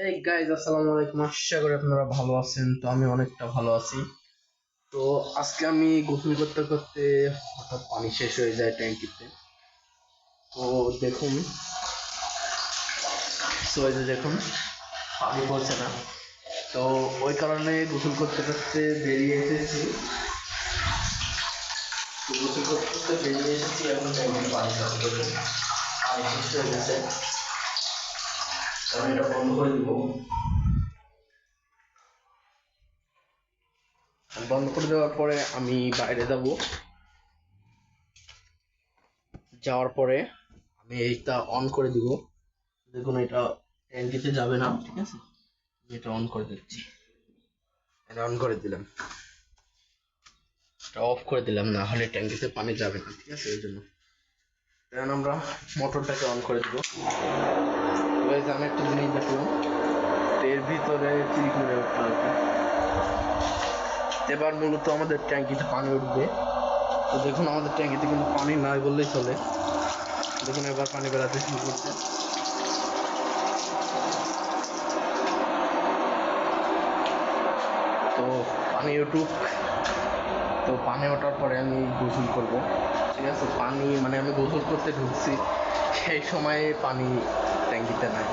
এই গাইজ, আসসালামু আলাইকুম। আশা করি আপনারা ভালো আছেন। তো আমি অনেকটা ভালো আছি। তো আজকে আমি গোসল করতে করতে হঠাৎ পানি শেষ হয়ে যায় ট্যাঙ্কিতে। তো দেখুন, এই যে দেখুন, পানি পড়ছে না। তো ওই কারণে গোসল করতে করতে বেরিয়ে এসেছি। তো গোসল করতে করতে বেরিয়ে এসেছি, এখন ট্যাঙ্কিতে পানি চালু করবো। পানি শেষ হয়ে গেছে, কারণ এটা বন্ধ করে দিব। বন্ধ করে দেওয়ার পরে আমি বাইরে যাব। যাওয়ার পরে আমি এইটা অন করে দিব। দেখুন, এটা ট্যাঙ্কিতে যাবে না, ঠিক আছে। আমি এটা অন করে দিচ্ছি। এটা অন করে দিলাম, এটা অফ করে দিলাম, না হলে ট্যাঙ্কিতে পানি যাবে না, ঠিক আছে। এই জন্য এখন আমরা মোটরটাকে অন করে দিব। গাইস, আমি একটা জিনিস দেখলাম, এর ভিতরে ক্লিক করে উঠতে হবে। এবার মূলত আমাদের ট্যাঙ্কিতে পানি উঠবে। তো দেখুন, আমাদের ট্যাঙ্কিতে কিন্তু পানি নাই বললেই চলে। দেখুন, এবার পানি বেরাতে শুরু করছে। তো পানি উঠুক। তো পানি ওঠার পরে আমি গোসল করব, ঠিক আছে। পানি মানে আমি গোসল করতে ঢুকছি, সেই সময়ে পানি ট্যাঙ্কিতে নাই।